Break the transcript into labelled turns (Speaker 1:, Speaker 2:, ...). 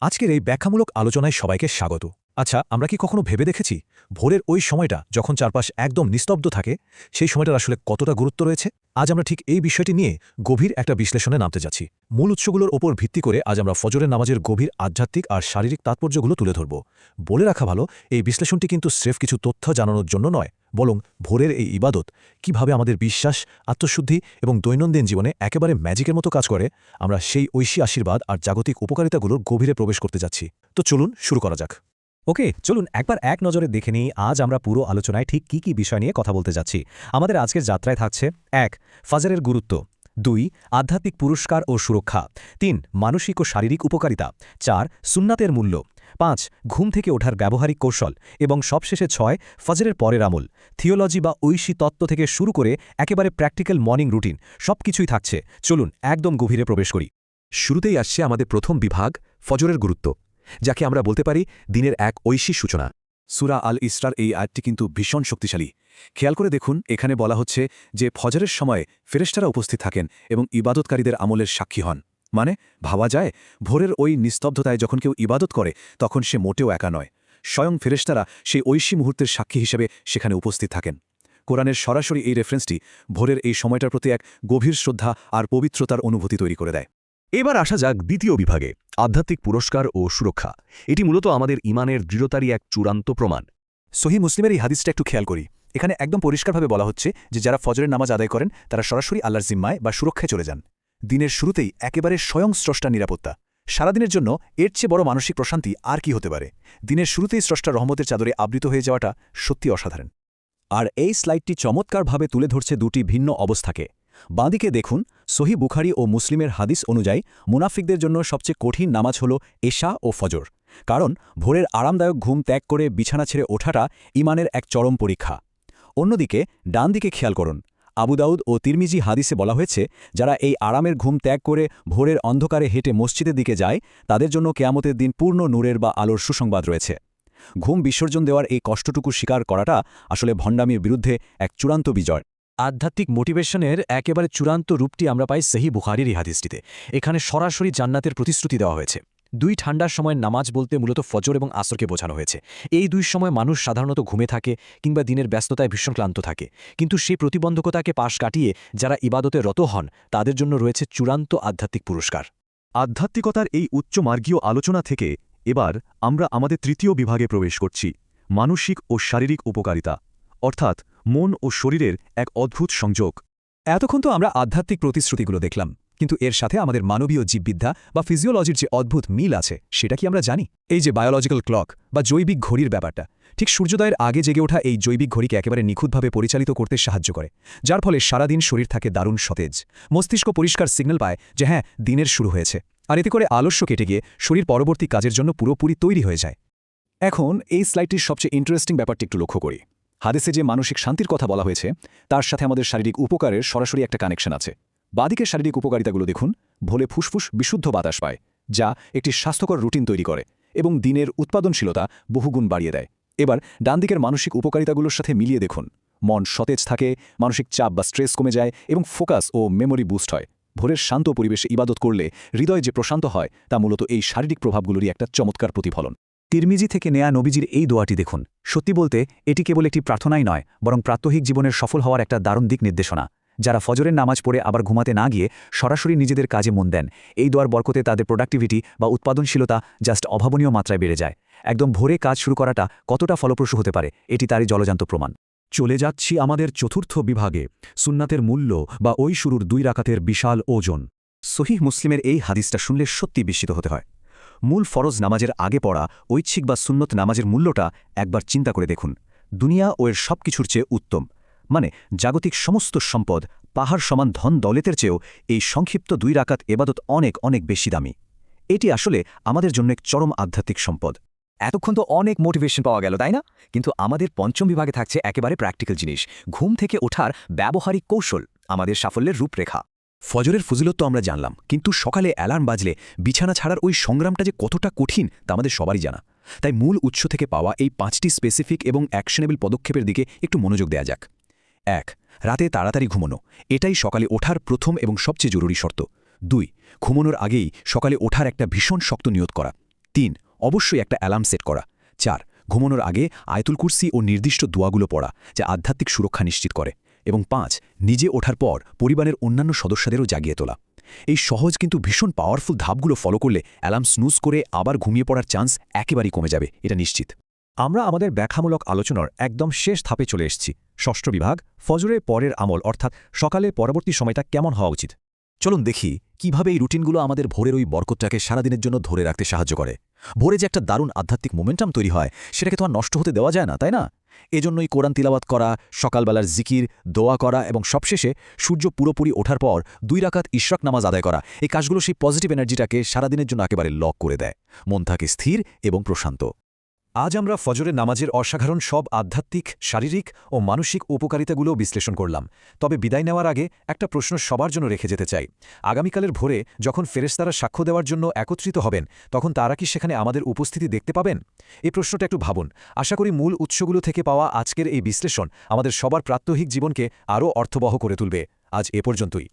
Speaker 1: আজকের এই ব্যাখ্যামূলক আলোচনায় সবাইকে স্বাগত। আচ্ছা, আমরা কি কখনো ভেবে দেখেছি ভোরের ওই সময়টা যখন চারপাশ একদম নিস্তব্ধ থাকে সেই সময়টার আসলে কতটা গুরুত্ব রয়েছে? আজ আমরা ঠিক এই বিষয়টি নিয়ে গভীর একটা বিশ্লেষণে নামতে যাচ্ছি। মূল উৎসগুলোর ওপর ভিত্তি করে আজ আমরা ফজরের নামাজের গভীর আধ্যাত্মিক আর শারীরিক তাৎপর্যগুলো তুলে ধরব। বলে রাখা ভালো, এই বিশ্লেষণটি কিন্তু স্রেফ কিছু তথ্য জানানোর জন্য নয়, বরং ভোরের এই ইবাদত কিভাবে আমাদের বিশ্বাস, আত্মশুদ্ধি এবং দৈনন্দিন জীবনে একেবারে ম্যাজিকের মতো কাজ করে, আমরা সেই ঐশী আশীর্বাদ আর জাগতিক উপকারিতাগুলোর গভীরে প্রবেশ করতে যাচ্ছি। তো চলুন শুরু করা যাক।
Speaker 2: ওকে, চলুন একবার এক নজরে দেখে নিই আজ আমরা পুরো আলোচনায় ঠিক কি কি বিষয় নিয়ে কথা বলতে যাচ্ছি। আমাদের আজকের যাত্রায় থাকছে ১. ফজরের গুরুত্ব, ২. আধ্যাত্মিক পুরস্কার ও সুরক্ষা, ৩. মানসিক ও শারীরিক উপকারিতা, ৪. সুন্নাতের মূল্য, ৫. ঘুম থেকে ওঠার ব্যবহারিক কৌশল এবং সবশেষে ৬. ফজরের পরের আমল, থিওলজি বা ঐশী তত্ত্ব থেকে শুরু করে একেবারে প্র্যাকটিক্যাল মর্নিং রুটিন সবকিছুই থাকছে। চলুন একদম গভীরে প্রবেশ করি।
Speaker 3: শুরুতেই আসছে আমাদের প্রথম বিভাগ, ফজরের গুরুত্ব, যাকে আমরা বলতে পারি দিনের এক ঐশী সূচনা।
Speaker 1: সূরা আল ইসরার এই আয়াতটি কিন্তু ভীষণ শক্তিশালী। খেয়াল করে দেখুন, এখানে বলা হচ্ছে যে ফজরের সময় ফেরেশতারা উপস্থিত থাকেন এবং ইবাদতকারীদের আমলের সাক্ষী হন। মানে ভাবা যায়, ভোরের ওই নিস্তব্ধতায় যখন কেউ ইবাদত করে তখন সে মোটেও একা নয়, স্বয়ং ফেরেশতারা সেই ঐশী মুহূর্তের সাক্ষী হিসেবে সেখানে উপস্থিত থাকেন। কোরআনের সরাসরি এই রেফারেন্সটি ভোরের এই সময়টার প্রতি এক গভীর শ্রদ্ধা আর পবিত্রতার অনুভূতি তৈরি করে দেয়।
Speaker 3: এবার আসা যাক দ্বিতীয় বিভাগে, আধ্যাত্মিক পুরস্কার ও সুরক্ষা। এটি মূলত আমাদের ইমানের দৃঢ়তারই এক চূড়ান্ত প্রমাণ।
Speaker 1: সহিহ মুসলিমের এই হাদিসটা একটু খেয়াল করি। এখানে একদম পরিষ্কারভাবে বলা হচ্ছে যে যারা ফজরের নামাজ আদায় করেন তারা সরাসরি আল্লাহর জিম্মায় বা সুরক্ষায় চলে যান। দিনের শুরুতেই একেবারে স্বয়ং স্রষ্টার নিরাপত্তা। সারাদিনের জন্য এর চেয়ে বড় মানসিক প্রশান্তি আর কি হতে পারে? দিনের শুরুতেই স্রষ্টার রহমতের চাদরে আবৃত হয়ে যাওয়াটা সত্যি অসাধারণ।
Speaker 2: আর এই স্লাইডটি চমৎকারভাবে তুলে ধরছে দুটি ভিন্ন অবস্থাকে। বাঁদিকে দেখুন, সহিহ বুখারী ও মুসলিমের হাদিস অনুযায়ী মুনাফিকদের জন্য সবচেয়ে কঠিন নামাজ হল এশা ও ফজর, কারণ ভোরের আরামদায়ক ঘুম ত্যাগ করে বিছানা ছেড়ে ওঠাটা ইমানের এক চরম পরীক্ষা। অন্যদিকে ডান দিকে খেয়াল করুন, আবু দাউদ ও তিরমিজি হাদিসে বলা হয়েছে যারা এই আরামের ঘুম ত্যাগ করে ভোরের অন্ধকারে হেঁটে মসজিদের দিকে যায় তাদের জন্য কেয়ামতের দিন পূর্ণ নূরের বা আলোর সুসংবাদ রয়েছে। ঘুম বিসর্জন দেওয়ার এই কষ্টটুকু স্বীকার করাটা আসলে ভণ্ডামির বিরুদ্ধে এক চূড়ান্ত বিজয়। আধ্যাত্মিক মোটিভেশনের একেবারে চূড়ান্ত রূপটি আমরা পাই সহিহ বুখারীর এই হাদিসটিতে। এখানে সরাসরি জান্নাতের প্রতিশ্রুতি দেওয়া হয়েছে। দুই ঠান্ডার সময় নামাজ বলতে মূলত ফজর এবং আসরকে বোঝানো হয়েছে। এই দুই সময় মানুষ সাধারণত ঘুমে থাকে কিংবা দিনের ব্যস্ততায় ভীষণ ক্লান্ত থাকে, কিন্তু সেই প্রতিবন্ধকতাকে পাশ কাটিয়ে যারা ইবাদতে রত হন তাদের জন্য রয়েছে চূড়ান্ত আধ্যাত্মিক পুরস্কার।
Speaker 3: আধ্যাত্মিকতার এই উচ্চমার্গীয় আলোচনা থেকে এবার আমরা আমাদের তৃতীয় বিভাগে প্রবেশ করছি, মানসিক ও শারীরিক উপকারিতা, অর্থাৎ মন ও শরীরের এক অদ্ভুত সংযোগ।
Speaker 2: এতক্ষণ তো আমরা আধ্যাত্মিক প্রতিশ্রুতিগুলো দেখলাম, কিন্তু এর সাথে আমাদের মানবীয় জীববিদ্যা বা ফিজিওলজির যে অদ্ভুত মিল আছে সেটা কি আমরা জানি? এই যে বায়োলজিক্যাল ক্লক বা জৈবিক ঘড়ির ব্যাপারটা, ঠিক সূর্যোদয়ের আগে জেগে ওঠা এই জৈবিক ঘড়িকে একেবারে নিখুঁতভাবে পরিচালিত করতে সাহায্য করে, যার ফলে সারাদিন শরীর থাকে দারুণ সতেজ। মস্তিষ্ক পরিষ্কার সিগন্যাল পায় যে হ্যাঁ, দিনের শুরু হয়েছে, আর এতে করে আলস্য কেটে গিয়ে শরীর পরবর্তী কাজের জন্য পুরোপুরি তৈরি হয়ে যায়। এখন এই স্লাইডটির সবচেয়ে ইন্টারেস্টিং ব্যাপারটি একটু লক্ষ্য করি। হাদিসে যে মানসিক শান্তির কথা বলা হয়েছে তার সাথে আমাদের শারীরিক উপকারের সরাসরি একটা কানেকশন আছে। বাদিকের শারীরিক উপকারিতাগুলো দেখুন। ভোলে ফুসফুস বিশুদ্ধ বাতাস পায়, যা একটি স্বাস্থ্যকর রুটিন তৈরি করে এবং দিনের উৎপাদনশীলতা বহুগুণ বাড়িয়ে দেয়। এবার ডান দিকের মানসিক উপকারিতাগুলোর সাথে মিলিয়ে দেখুন। মন সতেজ থাকে, মানসিক চাপ বা স্ট্রেস কমে যায় এবং ফোকাস ও মেমোরি বুস্ট হয়। ভোরের শান্ত পরিবেশে ইবাদত করলে হৃদয় যে প্রশান্ত হয় তা মূলত এই শারীরিক প্রভাবগুলোরই একটা চমৎকার প্রতিফলন। তিরমিজি থেকে নেয়া নবীজির এই দোয়াটি দেখুন। সত্যি বলতে এটি কেবল একটি প্রার্থনাই নয়, বরং প্রাত্যহিক জীবনের সফল হওয়ার একটা দারুণ দিক নির্দেশনা। যারা ফজরের নামাজ পড়ে আবার ঘুমাতে না গিয়ে সরাসরি নিজেদের কাজে মন দেন, এই দোয়ার বরকতে তাদের প্রোডাক্টিভিটি বা উৎপাদনশীলতা জাস্ট অভাবনীয় মাত্রায় বেড়ে যায়। একদম ভোরে কাজ শুরু করাটা কতটা ফলপ্রসূ হতে পারে এটি তারই জলজান্ত প্রমাণ। চলে যাচ্ছি আমাদের চতুর্থ বিভাগে, সুন্নাতের মূল্য বা ওই শুরুর 2 রাকাতের বিশাল ওজন। সহিহ মুসলিমের এই হাদিসটা শুনলে সত্যি বিস্মিত হতে হয়। মূল ফরজ নামাজের আগে পড়া ঐচ্ছিক বা সুন্নত নামাজের মূল্যটা একবার চিন্তা করে দেখুন। দুনিয়া ও এর সব কিছুর চেয়ে উত্তম, মানে জাগতিক সমস্ত সম্পদ, পাহাড় সমান ধন দৌলতের চেয়েও এই সংক্ষিপ্ত 2 রাকাত এবাদত অনেক অনেক বেশি দামি। এটি আসলে আমাদের জন্য এক চরম আধ্যাত্মিক সম্পদ।
Speaker 4: এতক্ষণ তো অনেক মোটিভেশন পাওয়া গেল, তাই না? কিন্তু আমাদের পঞ্চম বিভাগে থাকছে একেবারে প্র্যাকটিক্যাল জিনিস, ঘুম থেকে ওঠার ব্যবহারিক কৌশল, আমাদের সাফল্যের রূপরেখা।
Speaker 3: ফজরের ফজিলত তো আমরা জানলাম, কিন্তু সকালে অ্যালার্ম বাজলে বিছানা ছাড়ার ওই সংগ্রামটা যে কতটা কঠিন তা আমাদের সবারই জানা। তাই মূল উৎস থেকে পাওয়া এই 5টি স্পেসিফিক এবং অ্যাকশনেবল পদক্ষেপের দিকে একটু মনোযোগ দেয়া যাক। 1. রাতে তাড়াতাড়ি ঘুমানো, এটাই সকালে ওঠার প্রথম এবং সবচেয়ে জরুরি শর্ত। 2. ঘুমানোর আগেই সকালে ওঠার একটা ভীষণ শক্ত নিয়ত করা। 3 অবশ্যই একটা অ্যালার্ম সেট করা। 4 ঘুমানোর আগে আয়াতুল কুরসি ও নির্দিষ্ট দোয়াগুলো পড়া যা আধ্যাত্মিক সুরক্ষা নিশ্চিত করে। এবং 5 নিজে ওঠার পর পরিবারের অন্যান্য সদস্যদেরও জাগিয়ে তোলা। এই সহজ কিন্তু ভীষণ পাওয়ারফুল ধাপগুলো ফলো করলে অ্যালার্ম স্নুজ করে আবার ঘুমিয়ে পড়ার চান্স একেবারেই কমে যাবে, এটা নিশ্চিত।
Speaker 1: আমরা আমাদের ব্যাখ্যামূলক আলোচনার একদম শেষ ধাপে চলে এসেছি। ষষ্ঠ বিভাগ, ফজরের পরের আমল অর্থাৎ সকালের পরবর্তী সময়টা কেমন হওয়া উচিত। চলুন দেখি কিভাবে এই রুটিনগুলো আমাদের ভোরের ওই বরকতটাকে সারাদিনের জন্য ধরে রাখতে সাহায্য করে। ভোরে যে একটা দারুণ আধ্যাত্মিক মোমেন্টাম তৈরি হয়, সেটাকে তো আর নষ্ট হতে দেওয়া যায় না, তাই না? এজন্যই কোরআন তিলাওয়াত করা, সকালবেলার জিকির, দোয়া করা এবং সবশেষে সূর্য পুরোপুরি ওঠার পর 2 রাকাত ইশরাক নামাজ আদায় করা, এই কাজগুলো সেই পজিটিভ এনার্জিটাকে সারাদিনের জন্য একেবারে লক করে দেয়। মন থাকে স্থির এবং প্রশান্ত। আজ আমরা ফজরের নামাজের অসাধারণ সব আধ্যাত্মিক, শারীরিক ও মানসিক উপকারিতাগুলো বিশ্লেষণ করলাম। তবে বিদায় নেওয়ার আগে একটা প্রশ্ন সবার জন্য রেখে যেতে চাই। আগামীকালের ভোরে যখন ফেরেশতারা সাক্ষ্য দেওয়ার জন্য একত্রিত হবেন, তখন তারা কি সেখানে আমাদের উপস্থিতি দেখতে পাবেন? এই প্রশ্নটা একটু ভাবুন। আশা করি মূল উৎসগুলো থেকে পাওয়া আজকের এই বিশ্লেষণ আমাদের সবার প্রাত্যহিক জীবনকে আরও অর্থবহ করে তুলবে। আজ এ পর্যন্তই।